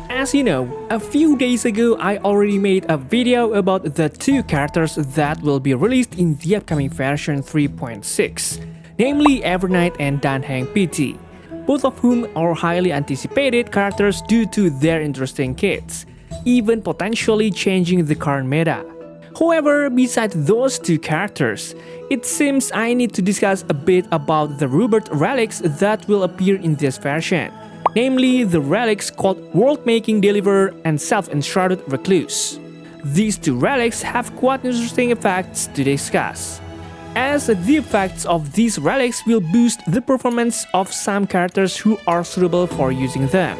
As you know, a few days ago I already made a video about the two characters that will be released in the upcoming version 3.6, namely Evernight and Dan Heng PT, both of whom are highly anticipated characters due to their interesting kits, even potentially changing the current meta. However, besides those two characters, it seems I need to discuss a bit about the rumored relics that will appear in this version, namely the relics called World-Making Deliverer and Self-Enshrouded Recluse. These two relics have quite interesting effects to discuss, as the effects of these relics will boost the performance of some characters who are suitable for using them.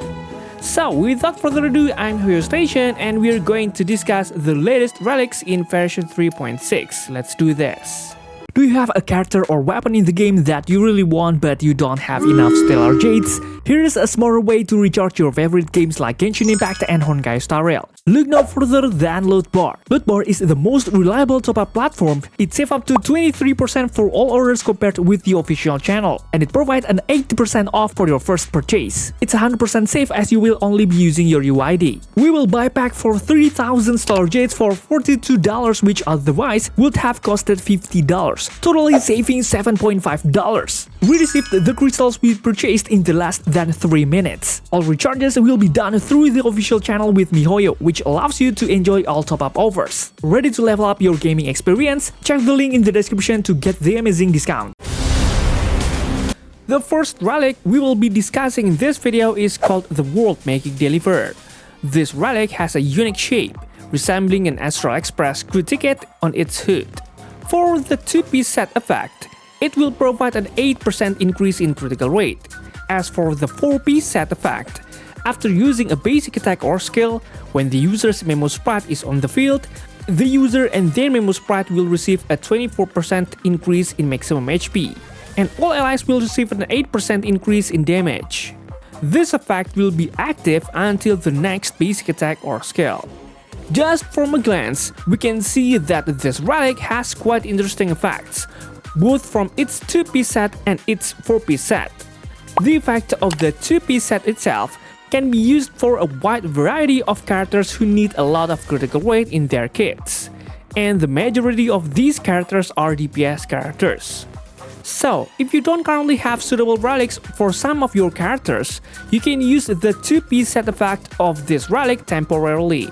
So without further ado, I'm Hoyostation and we're going to discuss the latest relics in version 3.6. Let's do this. Do you have a character or weapon in the game that you really want but you don't have enough stellar jades? Here's a smarter way to recharge your favorite games like Genshin Impact and honkaistarrail. Look no further than Lootbar. Lootbar is the most reliable top-up platform. It saves up to 23% for all orders compared with the official channel, and it provides an 80% off for your first purchase. It's 100% safe as you will only be using your UID. We will buy pack for 3000 stellar jades for $42, which otherwise would have costed $50, totally saving $7.5. We received the crystals we purchased in the last than 3 minutes. All recharges will be done through the official channel with miHoyo, which allows you to enjoy all top-up offers. Ready to level up your gaming experience? Check the link in the description to get the amazing discount. The first relic we will be discussing in this video is called the World-Making Deliverer. This relic has a unique shape, resembling an Astral Express crew ticket on its hood. For the 2-piece set effect, it will provide an 8% increase in critical rate. As for the 4-piece set effect, after using a basic attack or skill, when the user's Memo Sprite is on the field, the user and their Memo Sprite will receive a 24% increase in maximum HP, and all allies will receive an 8% increase in damage. This effect will be active until the next basic attack or skill. Just from a glance, we can see that this relic has quite interesting effects, both from its 2-piece set and its 4-piece set. The effect of the 2-piece set itself can be used for a wide variety of characters who need a lot of critical rate in their kits, and the majority of these characters are DPS characters. So, if you don't currently have suitable relics for some of your characters, you can use the 2-piece set effect of this relic temporarily.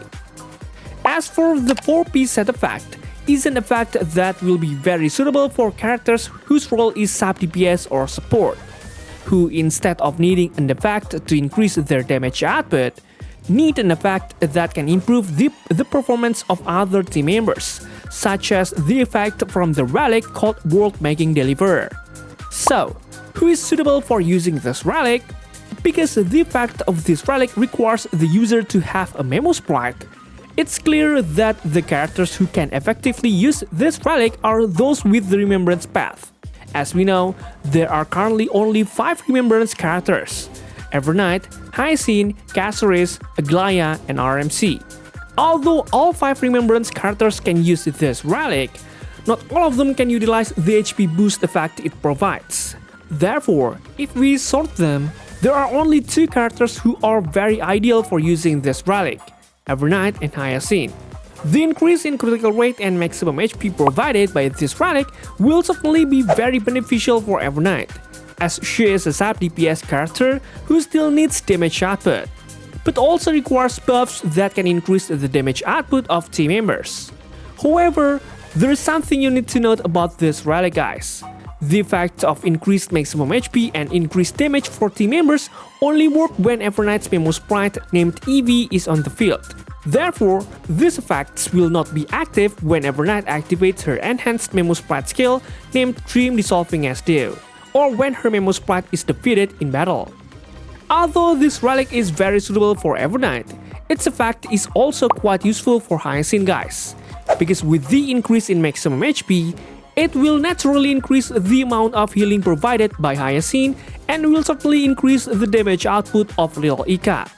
As for the 4-piece set effect, is an effect that will be very suitable for characters whose role is sub DPS or support, who instead of needing an effect to increase their damage output, need an effect that can improve the performance of other team members, such as the effect from the relic called World-Making Deliverer. So, who is suitable for using this relic? Because the effect of this relic requires the user to have a Memo Sprite, it's clear that the characters who can effectively use this relic are those with the Remembrance Path. As we know, there are currently only 5 Remembrance characters: Evernight, Hyacinth, Caceres, Aglaya, and RMC. Although all 5 Remembrance characters can use this relic, not all of them can utilize the HP boost effect it provides. Therefore, if we sort them, there are only 2 characters who are very ideal for using this relic: Evernight and Hyacinth. The increase in critical rate and maximum HP provided by this relic will certainly be very beneficial for Evernight, as she is a sub DPS character who still needs damage output, but also requires buffs that can increase the damage output of team members. However, there is something you need to note about this relic, guys. The effect of increased maximum HP and increased damage for team members only work when Evernight's Memo Sprite named Eevee is on the field. Therefore, these effects will not be active when Evernight activates her enhanced Memo Sprite skill named Dream Dissolving as Dew, or when her Memo Sprite is defeated in battle. Although this relic is very suitable for Evernight, its effect is also quite useful for Hyacinth, guys, because with the increase in maximum HP, it will naturally increase the amount of healing provided by Hyacinth and will certainly increase the damage output of Lil Ika.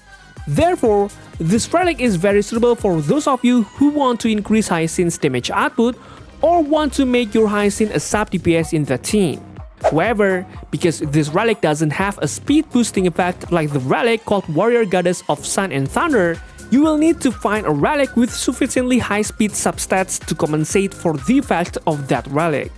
Therefore, this relic is very suitable for those of you who want to increase Hyacinth's damage output or want to make your Hyacinth a sub DPS in the team. However, because this relic doesn't have a speed boosting effect like the relic called Warrior Goddess of Sun and Thunder, you will need to find a relic with sufficiently high speed substats to compensate for the effect of that relic.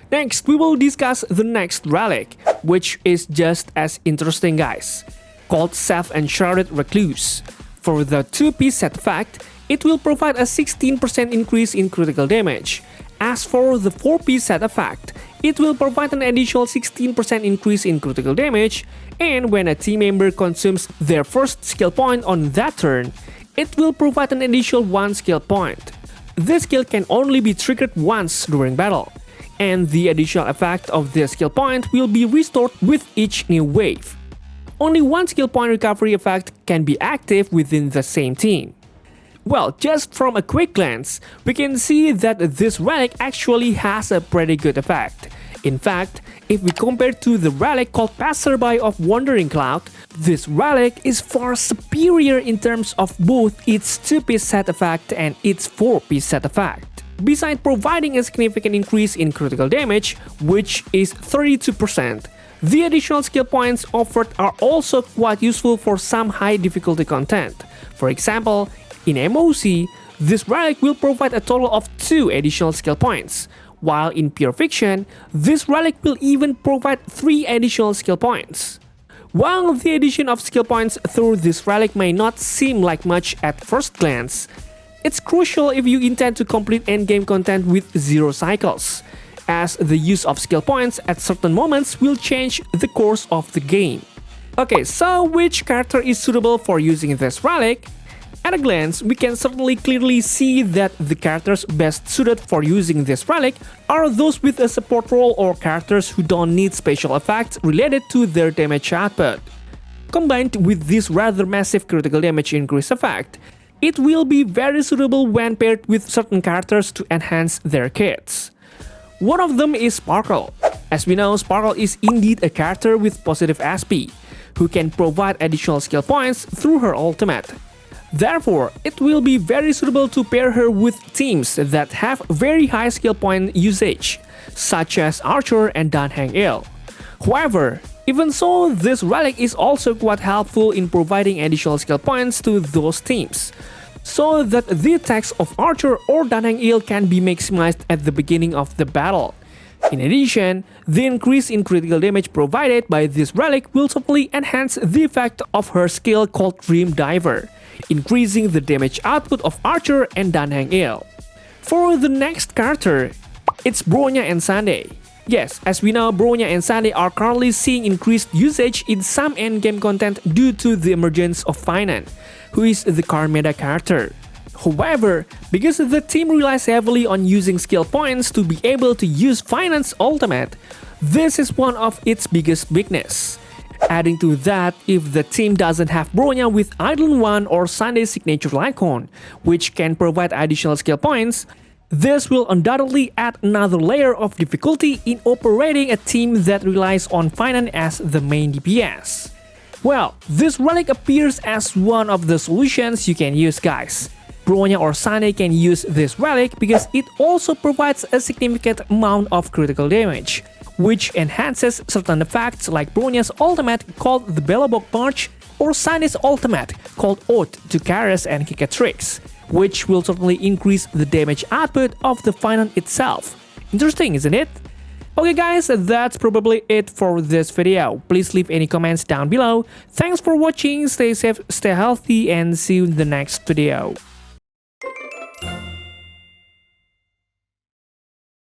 Next, we will discuss the next relic, which is just as interesting guys, called Enshrouded Recluse. For the 2-piece set effect, it will provide a 16% increase in critical damage. As for the 4-piece set effect, it will provide an additional 16% increase in critical damage, and when a team member consumes their first skill point on that turn, it will provide an additional 1 skill point. This skill can only be triggered once during battle, and the additional effect of this skill point will be restored with each new wave. Only 1 skill point recovery effect can be active within the same team. Well, just from a quick glance, we can see that this relic actually has a pretty good effect. In fact, if we compare to the relic called Passerby of Wandering Cloud, this relic is far superior in terms of both its 2-piece set effect and its 4-piece set effect. Besides providing a significant increase in critical damage, which is 32%, the additional skill points offered are also quite useful for some high difficulty content. For example, in MOC, this relic will provide a total of 2 additional skill points, while in Pure Fiction, this relic will even provide 3 additional skill points. While the addition of skill points through this relic may not seem like much at first glance, it's crucial if you intend to complete endgame content with 0 cycles, as the use of skill points at certain moments will change the course of the game. Okay, so which character is suitable for using this relic? At a glance, we can certainly clearly see that the characters best suited for using this relic are those with a support role or characters who don't need special effects related to their damage output. Combined with this rather massive critical damage increase effect, it will be very suitable when paired with certain characters to enhance their kits. One of them is Sparkle. As we know, Sparkle is indeed a character with positive SP, who can provide additional skill points through her ultimate. Therefore, it will be very suitable to pair her with teams that have very high skill point usage, such as Archer and Dan Heng. However, even so, this relic is also quite helpful in providing additional skill points to those teams, so that the attacks of Archer or Dan Heng can be maximized at the beginning of the battle. In addition, the increase in critical damage provided by this relic will certainly enhance the effect of her skill called Dream Diver, increasing the damage output of Archer and Dan Heng. For the next character, it's Bronya and Sunday. Yes, as we know, Bronya and Sunday are currently seeing increased usage in some endgame content due to the emergence of Finan, who is the current meta character. However, because the team relies heavily on using skill points to be able to use Finan's ultimate, this is one of its biggest weakness. Adding to that, if the team doesn't have Bronya with Idle 1 or Sunday's signature Lycon, which can provide additional skill points, this will undoubtedly add another layer of difficulty in operating a team that relies on Finan as the main DPS. Well, this relic appears as one of the solutions you can use, guys. Bronya or Sunday can use this relic because it also provides a significant amount of critical damage, which enhances certain effects like Bronya's ultimate called the Bellabog March or Sunday's ultimate called Ode to Karis and Kikatrix, which will certainly increase the damage output of the Finan itself. Interesting, isn't it? Okay guys, that's probably it for this video. Please leave any comments down below. Thanks for watching, stay safe, stay healthy, and see you in the next video.